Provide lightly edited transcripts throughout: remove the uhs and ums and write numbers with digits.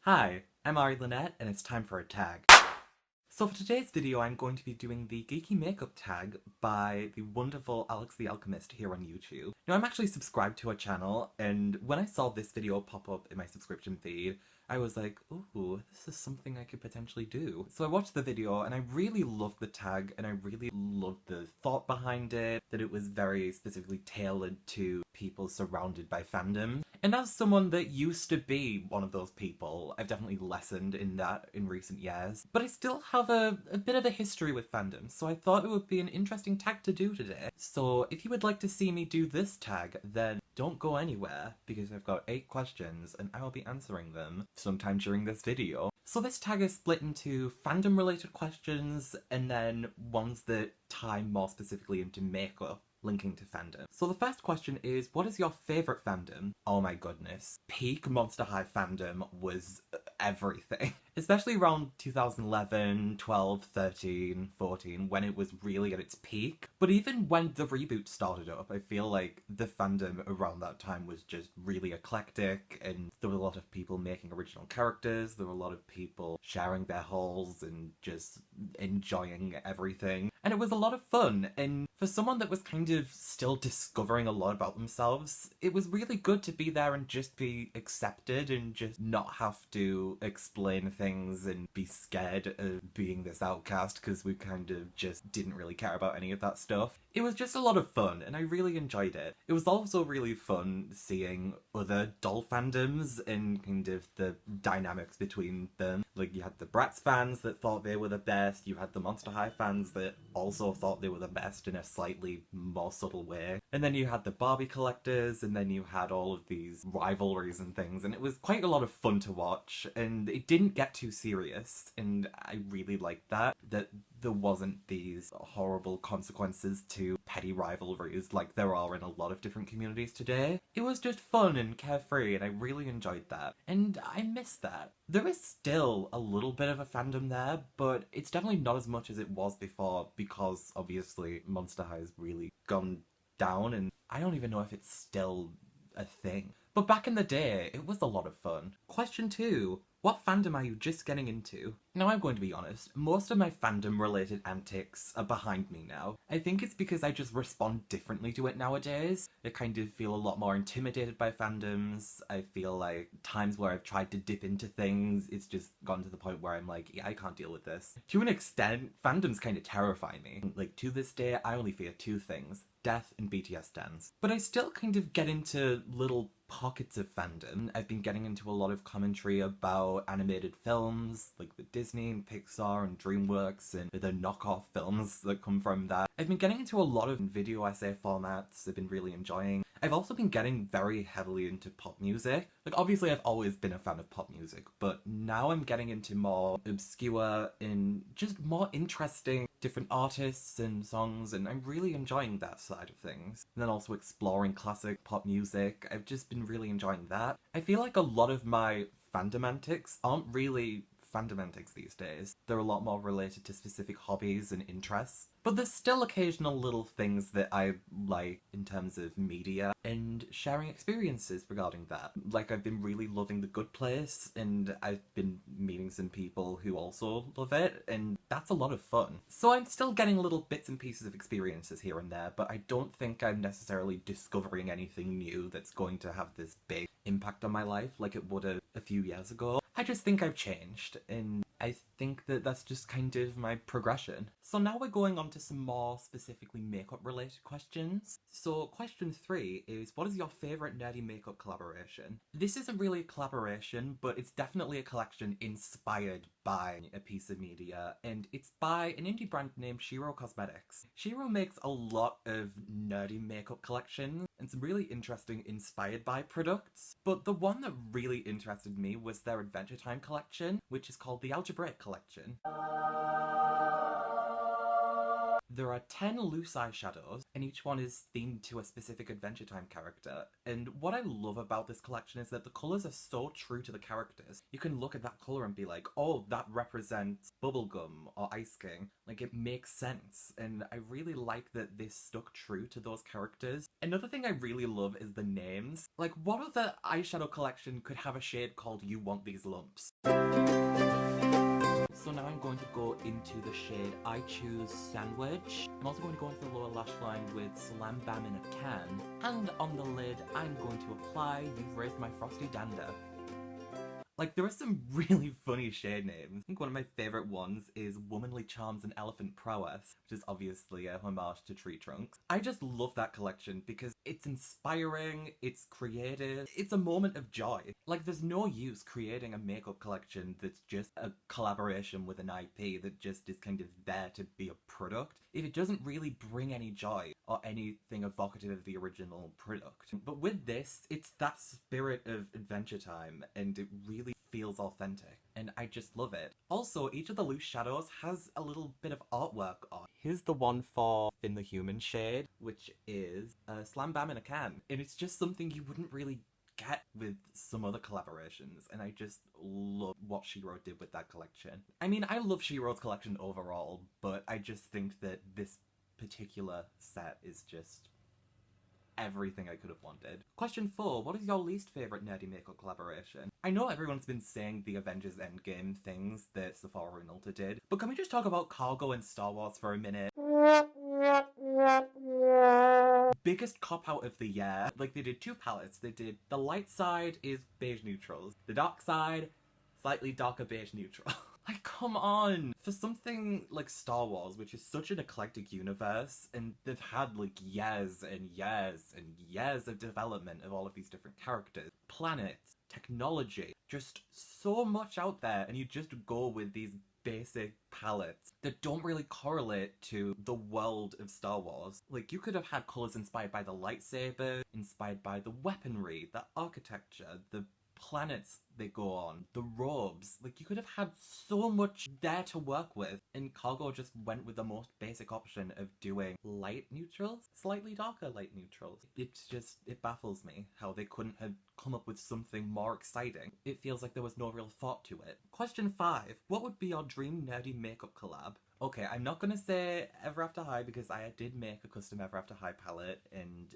Hi, I'm Ari Lynette, and it's time for a tag. So for today's video, I'm going to be doing the Geeky Makeup Tag by the wonderful Alex the Alchemist here on YouTube. Now, I'm actually subscribed to her channel, and when I saw this video pop up in my subscription feed, I was like, ooh, this is something I could potentially do. So I watched the video, and I really loved the tag, and I really loved the thought behind it, that it was very specifically tailored to people surrounded by fandom. And as someone that used to be one of those people, I've definitely lessened in that in recent years. But I still have a bit of a history with fandom, so I thought it would be an interesting tag to do today. So if you would like to see me do this tag, then don't go anywhere, because I've got 8 questions and I will be answering them sometime during this video. So this tag is split into fandom related questions and then ones that tie more specifically into makeup, linking to fandom. So the first question is, what is your favourite fandom? Oh my goodness. Peak Monster High fandom was everything. Especially around 2011, 12, 13, 14, when it was really at its peak. But even when the reboot started up, I feel like the fandom around that time was just really eclectic, and there were a lot of people making original characters, there were a lot of people sharing their hauls and just enjoying everything. And it was a lot of fun, and for someone that was kind of still discovering a lot about themselves, it was really good to be there and just be accepted and just not have to explain things and be scared of being this outcast because we kind of just didn't really care about any of that stuff. It was just a lot of fun and I really enjoyed it. It was also really fun seeing other doll fandoms and kind of the dynamics between them. Like, you had the Bratz fans that thought they were the best, you had the Monster High fans that also thought they were the best in a slightly more subtle way, and then you had the Barbie collectors, and then you had all of these rivalries and things, and it was quite a lot of fun to watch, and it didn't get too serious, and I really liked that there wasn't these horrible consequences to petty rivalries like there are in a lot of different communities today. It was just fun and carefree, and I really enjoyed that, and I miss that. There is still a little bit of a fandom there, but it's definitely not as much as it was before because obviously Monster High has really gone down, and I don't even know if it's still a thing. But back in the day, it was a lot of fun. Question 2. What fandom are you just getting into? Now, I'm going to be honest, most of my fandom related antics are behind me now. I think it's because I just respond differently to it nowadays. I kind of feel a lot more intimidated by fandoms. I feel like times where I've tried to dip into things, it's just gotten to the point where I'm like, yeah, I can't deal with this. To an extent, fandoms kind of terrify me. Like, to this day, I only fear 2 things: death and BTS stans. But I still kind of get into little pockets of fandom. I've been getting into a lot of commentary about animated films, like the Disney and Pixar and DreamWorks and the knockoff films that come from that. I've been getting into a lot of video essay formats I've been really enjoying. I've also been getting very heavily into pop music. Like, obviously I've always been a fan of pop music, but now I'm getting into more obscure and just more interesting different artists and songs, and I'm really enjoying that side of things. And then also exploring classic pop music. I've just been really enjoying that. I feel like a lot of my fandom antics aren't really fandom antics these days. They're a lot more related to specific hobbies and interests. But there's still occasional little things that I like in terms of media and sharing experiences regarding that. Like, I've been really loving The Good Place, and I've been meeting some people who also love it, and that's a lot of fun. So I'm still getting little bits and pieces of experiences here and there, but I don't think I'm necessarily discovering anything new that's going to have this big impact on my life like it would a few years ago. I just think I've changed, and I think that that's just kind of my progression. So now we're going on to some more specifically makeup related questions. So question 3 is, what is your favourite nerdy makeup collaboration? This isn't really a collaboration, but it's definitely a collection inspired by a piece of media, and it's by an indie brand named Shiro Cosmetics. Shiro makes a lot of nerdy makeup collections and some really interesting inspired by products, but the one that really interested me was their Adventure Time collection, which is called the Algebraic collection. There are 10 loose eyeshadows, and each one is themed to a specific Adventure Time character. And what I love about this collection is that the colours are so true to the characters. You can look at that colour and be like, oh, that represents Bubblegum or Ice King. Like, it makes sense. And I really like that this stuck true to those characters. Another thing I really love is the names. Like, what other eyeshadow collection could have a shade called You Want These Lumps? So now I'm going to go into the shade I Choose Sandwich. I'm also going to go into the lower lash line with Slam Bam in a Can. And on the lid, I'm going to apply You've Raised My Frosty Dander. Like, there are some really funny shade names. I think one of my favourite ones is Womanly Charms and Elephant Prowess, which is obviously a homage to Tree Trunks. I just love that collection because it's inspiring, it's creative, it's a moment of joy. Like, there's no use creating a makeup collection that's just a collaboration with an IP that just is kind of there to be a product if it doesn't really bring any joy or anything evocative of the original product. But with this, it's that spirit of Adventure Time, and it really feels authentic, and I just love it. Also, each of the loose shadows has a little bit of artwork on. Here's the one for Finn the Human shade, which is Slam Bam in a Can, and it's just something you wouldn't really get with some other collaborations, and I just love what Shiro did with that collection. I mean, I love Shiro's collection overall, but I just think that this particular set is just everything I could have wanted. Question 4. What is your least favourite nerdy makeup collaboration? I know everyone's been saying the Avengers Endgame things that Sephora and Ulta did, but can we just talk about Cargo and Star Wars for a minute? Biggest cop-out of the year. Like, they did 2 palettes. They did the light side is beige neutrals. The dark side, slightly darker beige neutral. Like, come on! For something like Star Wars, which is such an eclectic universe, and they've had, like, years and years and years of development of all of these different characters, planets, technology, just so much out there, and you just go with these basic palettes that don't really correlate to the world of Star Wars. Like, you could have had colours inspired by the lightsaber, inspired by the weaponry, the architecture, the planets they go on, the robes. Like, you could have had so much there to work with, and Cargo just went with the most basic option of doing light neutrals, slightly darker light neutrals. It baffles me how they couldn't have come up with something more exciting. It feels like there was no real thought to it. Question 5. What would be your dream nerdy makeup collab? Okay, I'm not gonna say Ever After High because I did make a custom Ever After High palette, and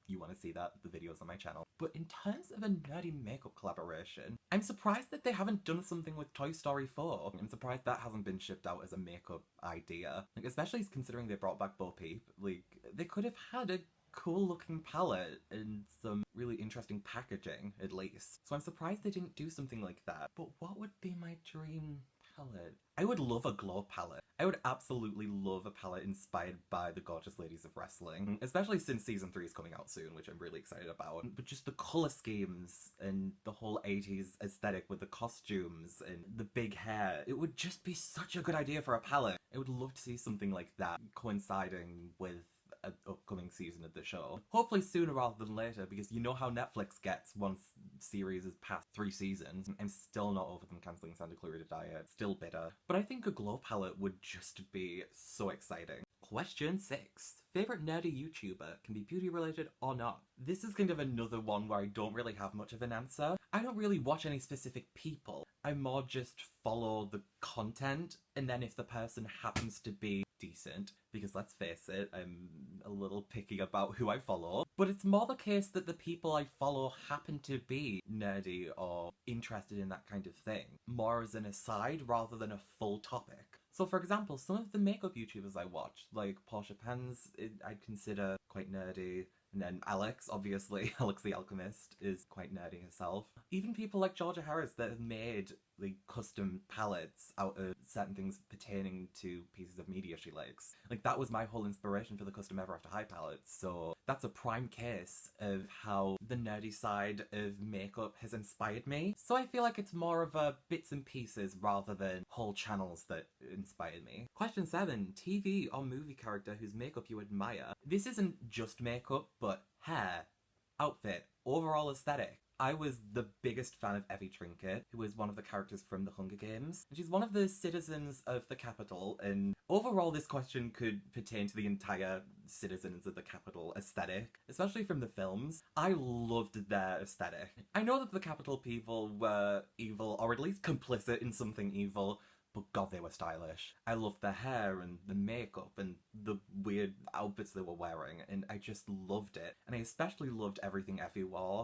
you want to see that, the video's on my channel. But in terms of a nerdy makeup collaboration, I'm surprised that they haven't done something with Toy Story 4. I'm surprised that hasn't been shipped out as a makeup idea. Like, especially considering they brought back Bo Peep. Like, they could have had a cool looking palette and some really interesting packaging, at least. So I'm surprised they didn't do something like that. But what would be my dream palette? I would love a glow palette. I would absolutely love a palette inspired by the Gorgeous Ladies of Wrestling, especially since season 3 is coming out soon, which I'm really excited about. But just the colour schemes and the whole 80s aesthetic with the costumes and the big hair, it would just be such a good idea for a palette. I would love to see something like that coinciding with an upcoming season of the show. Hopefully sooner rather than later, because you know how Netflix gets once series is past 3 seasons. I'm still not over them cancelling Santa Clarita Diet, still bitter. But I think a glow palette would just be so exciting. Question 6. Favourite nerdy YouTuber, can be beauty related or not. This is kind of another one where I don't really have much of an answer. I don't really watch any specific people. I more just follow the content, and then if the person happens to be decent, because let's face it, I'm a little picky about who I follow, but it's more the case that the people I follow happen to be nerdy or interested in that kind of thing, more as an aside rather than a full topic. So for example, some of the makeup YouTubers I watch, like Portia Pens, I'd consider quite nerdy. And then Alex, obviously, Alex the Alchemist, is quite nerdy herself. Even people like Georgia Harris that have made like custom palettes out of certain things pertaining to pieces of media she likes. Like, that was my whole inspiration for the custom Ever After High palettes, so that's a prime case of how the nerdy side of makeup has inspired me. So I feel like it's more of a bits and pieces rather than whole channels that inspired me. Question 7. TV or movie character whose makeup you admire. This isn't just makeup, but hair, outfit, overall aesthetic. I was the biggest fan of Effie Trinket, who is one of the characters from the Hunger Games. And she's one of the citizens of the capital, and overall this question could pertain to the entire citizens of the capital aesthetic, especially from the films. I loved their aesthetic. I know that the capital people were evil, or at least complicit in something evil, but god, they were stylish. I loved their hair and the makeup and the weird outfits they were wearing, and I just loved it. And I especially loved everything Effie wore.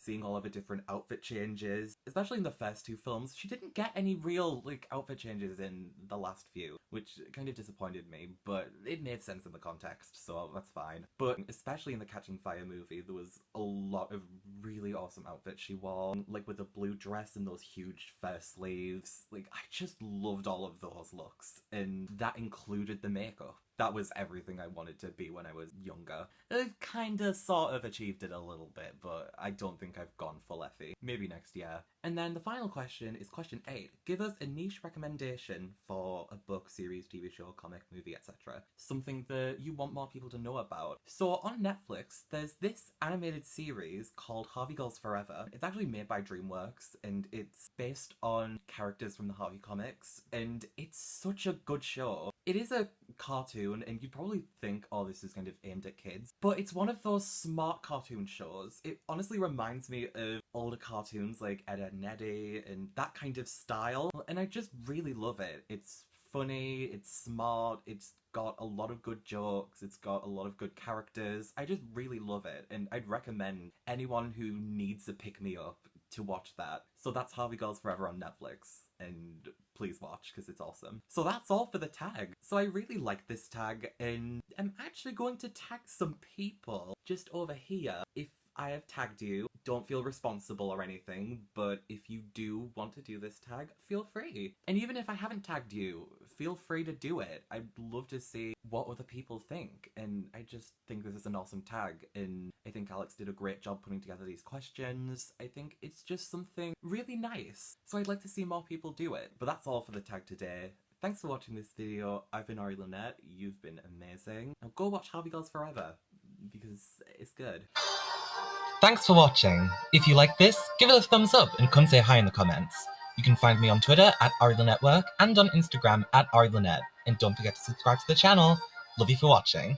Seeing all of the different outfit changes, especially in the first two films. She didn't get any real, outfit changes in the last few, which kind of disappointed me, but it made sense in the context, so that's fine. But especially in the Catching Fire movie, there was a lot of really awesome outfits she wore, with the blue dress and those huge fur sleeves. I just loved all of those looks, and that included the makeup. That was everything I wanted to be when I was younger. I kinda sort of achieved it a little bit, but I don't think I've gone full Effie. Maybe next year. And then the final question is question 8. Give us a niche recommendation for a book, series, TV show, comic, movie, etc. Something that you want more people to know about. So on Netflix, there's this animated series called Harvey Girls Forever. It's actually made by DreamWorks, and it's based on characters from the Harvey comics, and it's such a good show. It is a cartoon, and you'd probably think, oh, this is kind of aimed at kids, but it's one of those smart cartoon shows. It honestly reminds me of older cartoons like Ed, Edd n Eddy and that kind of style, and I just really love it. It's funny, it's smart, it's got a lot of good jokes, it's got a lot of good characters. I just really love it, and I'd recommend anyone who needs a pick-me-up to watch that. So that's Harvey Girls Forever on Netflix, and please watch because it's awesome. So that's all for the tag. So I really like this tag, and I'm actually going to tag some people just over here. If I have tagged you, don't feel responsible or anything, but if you do want to do this tag, feel free. And even if I haven't tagged you, feel free to do it. I'd love to see what other people think, and I just think this is an awesome tag, and I think Alex did a great job putting together these questions. I think it's just something really nice, so I'd like to see more people do it. But that's all for the tag today. Thanks for watching this video. I've been Ari Lynette. You've been amazing. Now go watch Harvey Girls Forever, because it's good. Thanks for watching. If you like this, give it a thumbs up and come say hi in the comments. You can find me on Twitter at AriLynetteWork and on Instagram at AriLynette. And don't forget to subscribe to the channel. Love you for watching.